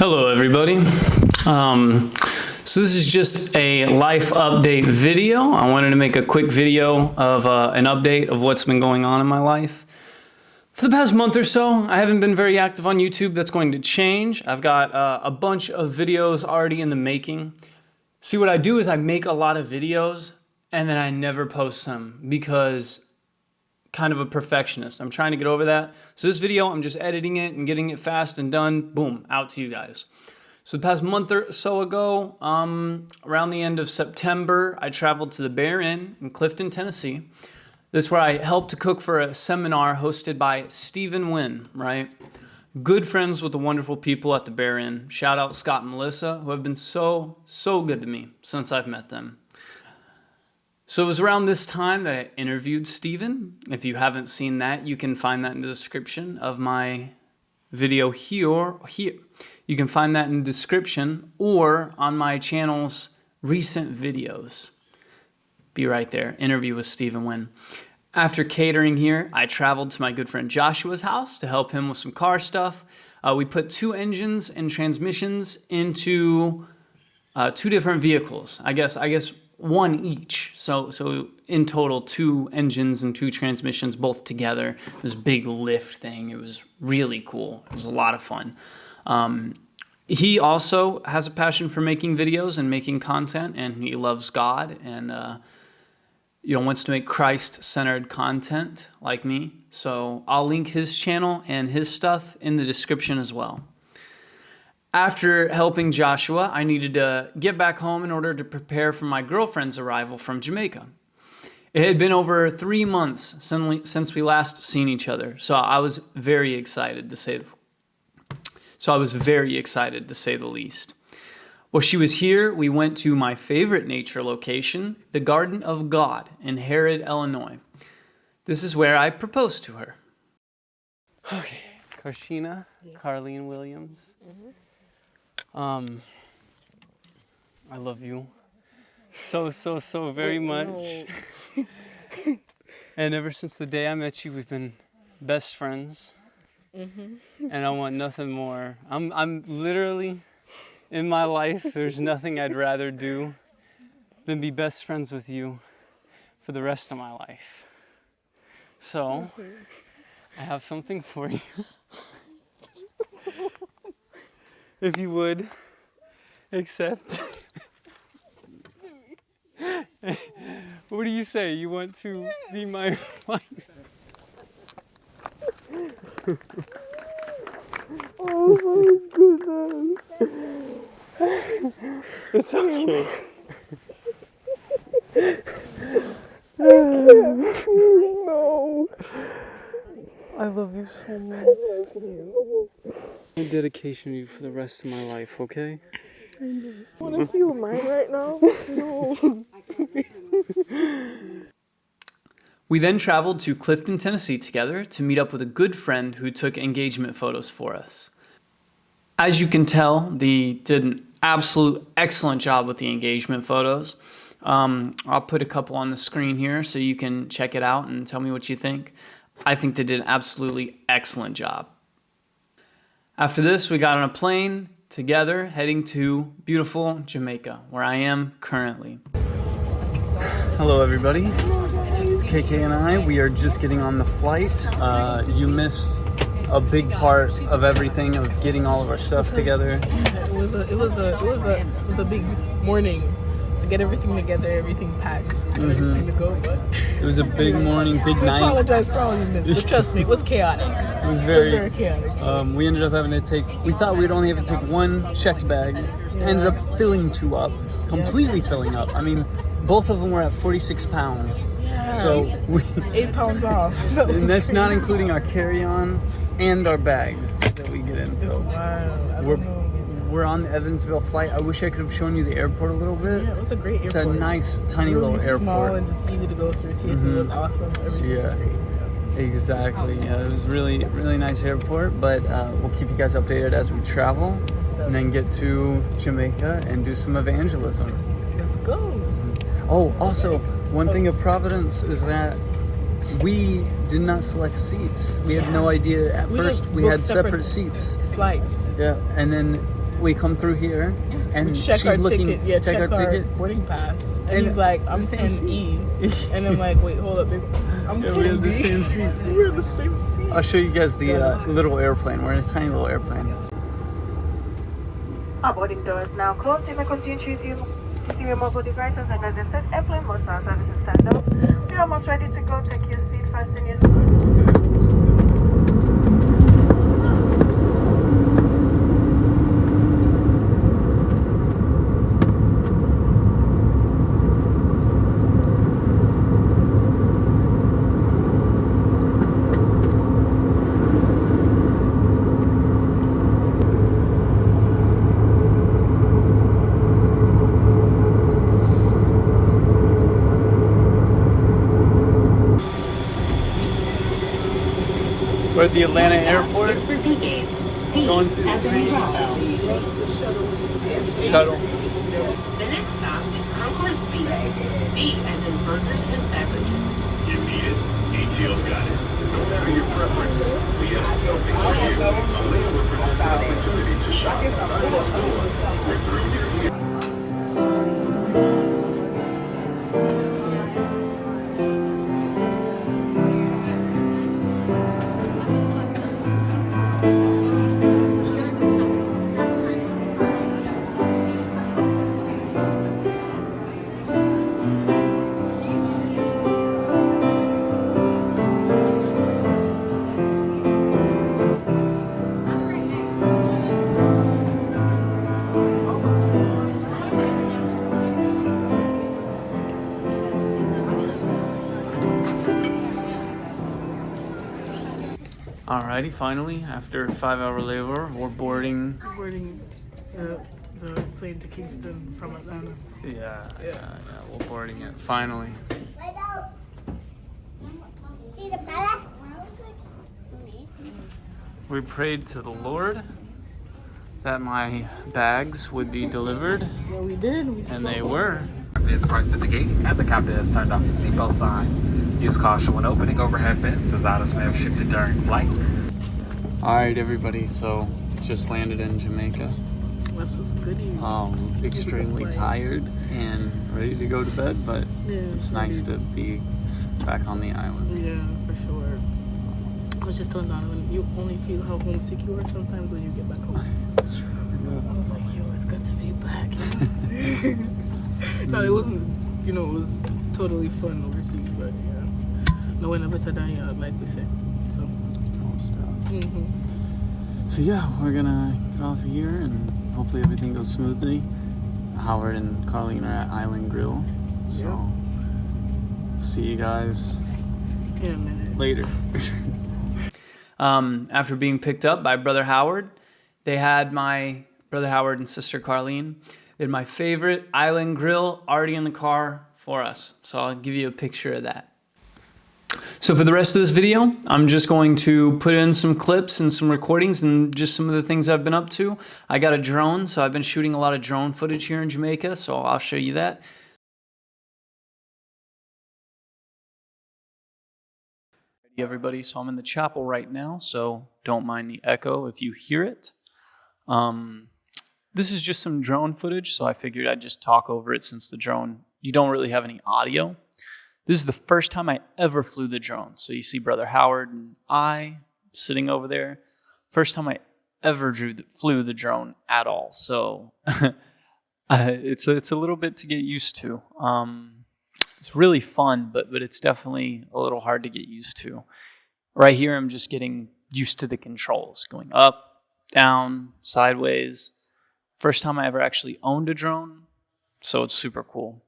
Hello, everybody. So this is just a life update video. I wanted to make a quick video of an update of what's been going on in my life. For the past month or so, I haven't been very active on YouTube. That's going to change. I've got a bunch of videos already in the making. See, what I do is I make a lot of videos and then I never post them because kind of a perfectionist. I'm trying to get over that. So this video, I'm just editing it and getting it fast and done. Boom, out to you guys. So the past month or so ago, around the end of September, I traveled to the Bear Inn in Clifton, Tennessee. This is where I helped to cook for a seminar hosted by Stephen Wynn, right? Good friends with the wonderful people at the Bear Inn. Shout out Scott and Melissa, who have been so good to me since I've met them. So it was around this time that I interviewed Stephen. If you haven't seen that, you can find that in the description of my video here. You can find that in the description or on my channel's recent videos. Be right there. Interview with Stephen Wynn. After catering here, I traveled to my good friend Joshua's house to help him with some car stuff. We put 2 engines and transmissions into 2 different vehicles. I guess 1 each. So in total, 2 engines and 2 transmissions both together. This big lift thing. It was really cool. It was a lot of fun. He also has a passion for making videos and making content, and he loves God and wants to make Christ-centered content like me. So I'll link his channel and his stuff in the description as well. After helping Joshua, I needed to get back home in order to prepare for my girlfriend's arrival from Jamaica. It had been over 3 months since we last seen each other, so I was very excited to say the least. While she was here, we went to my favorite nature location, the Garden of God in Harrod, Illinois. This is where I proposed to her. Okay, Karshina, yes. Carlene Williams. Mm-hmm. I love you so very much. No. And ever since the day I met you, we've been best friends. Mm-hmm. And I want nothing more. I'm literally in my life, there's nothing I'd rather do than be best friends with you for the rest of my life. So, I have something for you. If you would accept. What do you say? You want to be my wife? Oh my goodness. It's okay. No. I love you so much. I dedication to you for the rest of my life, okay? I want to feel mine right now. No. We then traveled to Clifton, Tennessee together to meet up with a good friend who took engagement photos for us. As you can tell, they did an absolute excellent job with the engagement photos. I'll put a couple on the screen here so you can check it out and tell me what you think. I think they did an absolutely excellent job. After this, we got on a plane together heading to beautiful Jamaica, where I am currently. Hello, everybody. It's KK and I. We are just getting on the flight. You missed a big part of everything, of getting all of our stuff together. It was a big morning to get everything together, everything packed, everything to go. But it was a big morning, big night. I apologize for all you missed, but trust me, it was chaotic. It was very chaotic. So. We ended up having to take. We thought we'd only have to take 1 checked bag. Yeah. Ended up filling 2 up, completely filling up. I mean, both of them were at 46 pounds. Yeah. So we 8 pounds off. And that's not including our carry-on and our bags that we get in. So we're on the Evansville flight. I wish I could have shown you the airport a little bit. Yeah, it was a great airport. It's a nice, tiny really little airport. Small and just easy to go through. TSA was awesome. Everything was great. Yeah. Exactly. Yeah, it was really nice airport. But we'll keep you guys updated as we travel, and then get to Jamaica and do some evangelism. Let's go. Oh, also, one thing of Providence is that we did not select seats. We had no idea. At first, we had separate seats. Flights. Yeah, and then we come through here, and check she's our looking. ticket. Yeah, check our ticket. boarding pass. And he's like, I'm 10E. And I'm like, wait, hold up, baby. I'm 10B. We have the same seat. We're in the same seat. I'll show you guys the little airplane. We're in a tiny little airplane. Our boarding door is now closed. You may continue to use your mobile device as long as it's set. Airplane mode sound services stand up. We are almost ready to go. Take your seat, fasten your seat. We're at the Atlanta airport. It's for B gates. B Going through as in Bravo. Shuttle. The next stop is Concourse B. B as in burgers and beverages. You need it, ATL's got it. No matter your preference, we have something for you. A layover presents an opportunity to shop without a store. We're through here. Alrighty, finally, after a 5-hour layover, we're boarding. Boarding the plane to Kingston from Atlanta. Yeah, we're boarding it, finally. See the palette? We prayed to the Lord that my bags would be delivered, Yeah, we did. and they were. Is parked at the gate, and the captain has turned off the seatbelt sign. Use caution when opening overhead bins, as items may have shifted during flight. Alright, everybody, so just landed in Jamaica. That's just goody. Extremely tired and ready to go to bed, but Yeah, it's nice to be back on the island. Yeah, for sure. I was just telling Donovan, you only feel how homesick you are sometimes when you get back home. That's true. I was like, yo, it's good to be back. No, it wasn't, it was totally fun overseas, but yeah. No one better than you, like we said. So, So yeah, we're gonna get off here and hopefully everything goes smoothly. Howard and Carlene are at Island Grill, so see you guys in a minute. later. After being picked up by Brother Howard, they had my Brother Howard and Sister Carlene. They had my favorite Island Grill already in the car for us. So I'll give you a picture of that. So for the rest of this video, I'm just going to put in some clips and some recordings and just some of the things I've been up to. I got a drone, so I've been shooting a lot of drone footage here in Jamaica, so I'll show you that. Everybody, so I'm in the chapel right now, so don't mind the echo if you hear it. This is just some drone footage, so I figured I'd just talk over it since the drone, you don't really have any audio. This is the first time I ever flew the drone. So you see Brother Howard and I sitting over there. First time I ever flew the drone at all. So it's a little bit to get used to. It's really fun, but it's definitely a little hard to get used to. Right here, I'm just getting used to the controls, going up, down, sideways. First time I ever actually owned a drone, so it's super cool.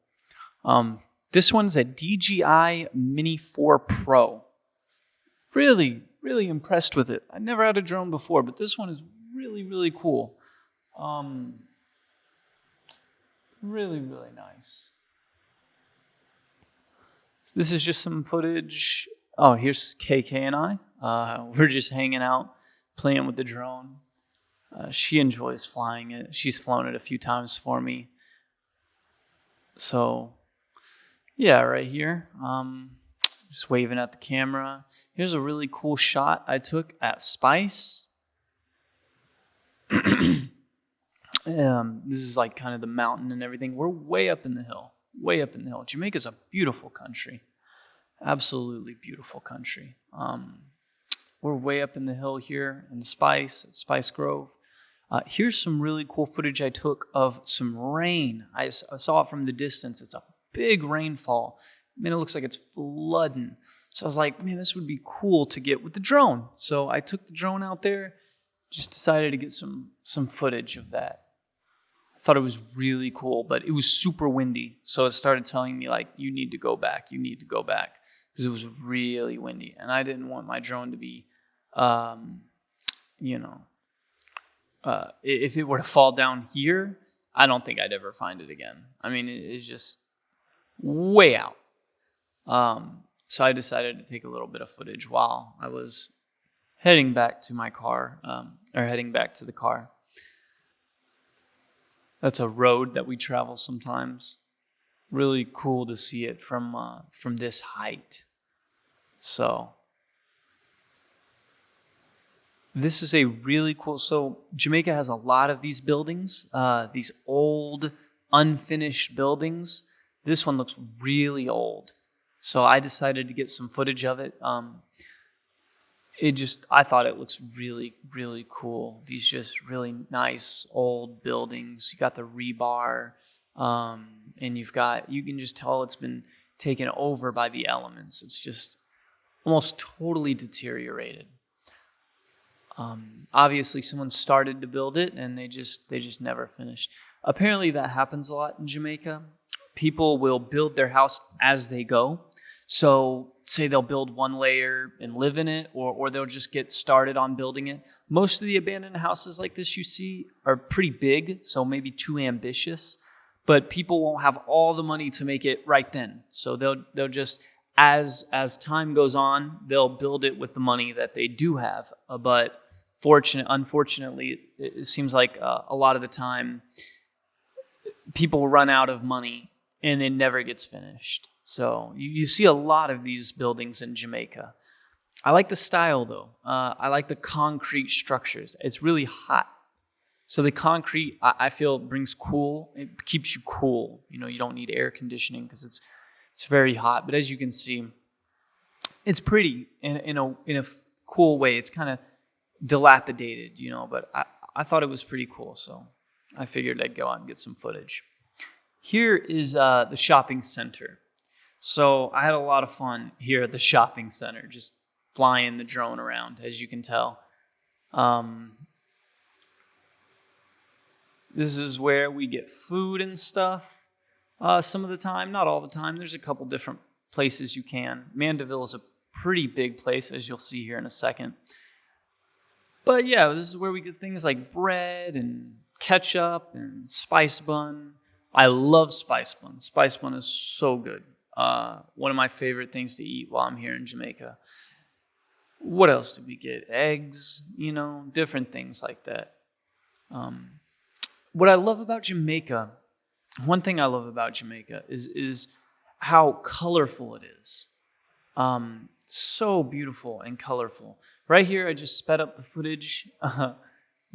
This one's a DJI Mini 4 Pro. Really, really impressed with it. I never had a drone before, but this one is really, really cool. Really, really nice. This is just some footage. Oh, here's KK and I. We're just hanging out, playing with the drone. She enjoys flying it. She's flown it a few times for me. So, yeah, right here. Just waving at the camera. Here's a really cool shot I took at Spice. This is like kind of the mountain and everything. We're way up in the hill, way up in the hill. Jamaica's a beautiful country, absolutely beautiful country. We're way up in the hill here in Spice Grove. Here's some really cool footage I took of some rain. I saw it from the distance. It's a big rainfall. I mean, it looks like it's flooding. So I was like, man, this would be cool to get with the drone. So I took the drone out there, just decided to get some footage of that. I thought it was really cool, but it was super windy. So it started telling me, like, you need to go back, because it was really windy. And I didn't want my drone to be, if it were to fall down here, I don't think I'd ever find it again. I mean, it's just way out. So I decided to take a little bit of footage while I was heading back to my car, or heading back to the car. That's a road that we travel sometimes. Really cool to see it from this height. So this is a really cool. So Jamaica has a lot of these buildings, these old, unfinished buildings. This one looks really old. So I decided to get some footage of it. I thought it looks really, really cool. These just really nice old buildings. You got the rebar, and you can just tell it's been taken over by the elements. It's just almost totally deteriorated. Obviously someone started to build it and they just never finished. Apparently that happens a lot in Jamaica. People will build their house as they go. So say they'll build one layer and live in it, or they'll just get started on building it. Most of the abandoned houses like this you see are pretty big, so maybe too ambitious, but people won't have all the money to make it right then. So they'll just, as time goes on, they'll build it with the money that they do have. But unfortunately, it seems like a lot of the time people run out of money and it never gets finished. So you see a lot of these buildings in Jamaica. I like the style, though. I like the concrete structures. It's really hot. So the concrete, I feel, brings cool. It keeps you cool. You don't need air conditioning because it's very hot. But as you can see, it's pretty in a cool way. It's kind of dilapidated, but I thought it was pretty cool. So I figured I'd go out and get some footage. Here is the shopping center. So I had a lot of fun here at the shopping center, just flying the drone around, as you can tell. This is where we get food and stuff some of the time, not all the time. There's a couple different places you can. Mandeville is a pretty big place, as you'll see here in a second. But yeah, this is where we get things like bread and ketchup and spice bun. I love spice bun. Spice bun is so good. One of my favorite things to eat while I'm here in Jamaica. What else did we get? Eggs, different things like that. What I love about Jamaica, one thing I love about Jamaica is how colorful it is. So beautiful and colorful. Right here, I just sped up the footage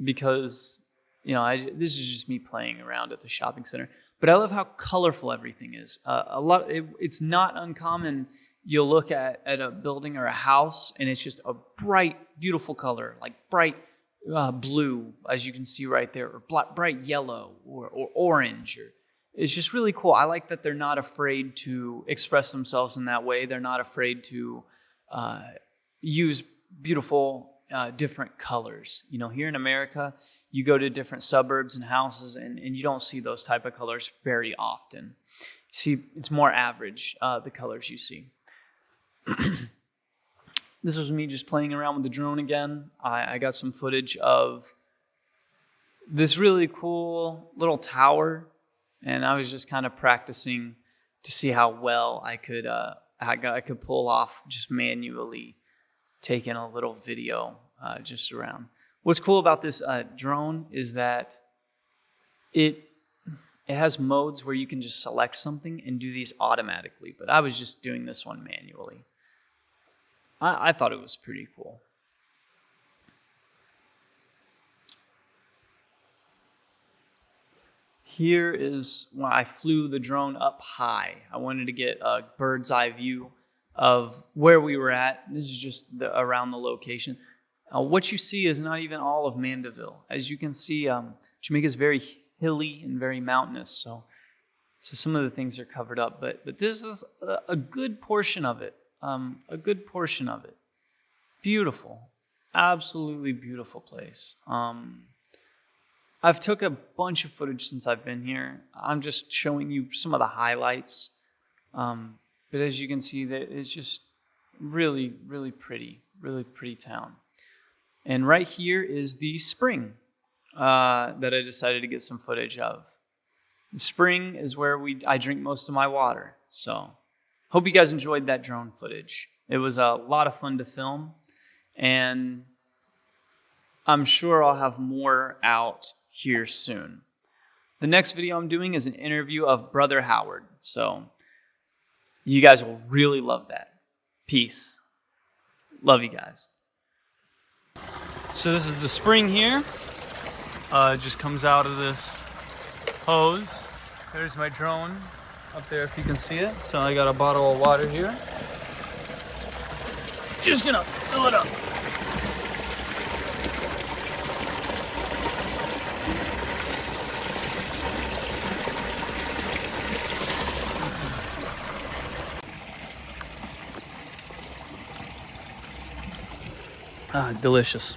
because, this is just me playing around at the shopping center. But I love how colorful everything is. It's not uncommon. You'll look at a building or a house, and it's just a bright, beautiful color, like bright blue, as you can see right there, or bright yellow, or orange. It's just really cool. I like that they're not afraid to express themselves in that way. They're not afraid to use beautiful different colors. Here in America, you go to different suburbs and houses, and you don't see those type of colors very often. See, it's more average, the colors you see. This was me just playing around with the drone again. I got some footage of this really cool little tower, and I was just kind of practicing to see how well I could pull off just manually taking a little video just around. What's cool about this drone is that it has modes where you can just select something and do these automatically, but I was just doing this one manually. I thought it was pretty cool. Here is when I flew the drone up high. I wanted to get a bird's eye view of where we were at. This is just around the location. What you see is not even all of Mandeville. As you can see, Jamaica is very hilly and very mountainous, so some of the things are covered up. But this is a good portion of it. A good portion of it. Beautiful, absolutely beautiful place. I've took a bunch of footage since I've been here. I'm just showing you some of the highlights. But as you can see, it's just really, really pretty town. And right here is the spring that I decided to get some footage of. The spring is where I drink most of my water. So hope you guys enjoyed that drone footage. It was a lot of fun to film. And I'm sure I'll have more out here soon. The next video I'm doing is an interview of Brother Howard. So you guys will really love that. Peace. Love you guys. So this is the spring here. It just comes out of this hose. There's my drone up there if you can see it. So I got a bottle of water here. Just gonna fill it up. Delicious.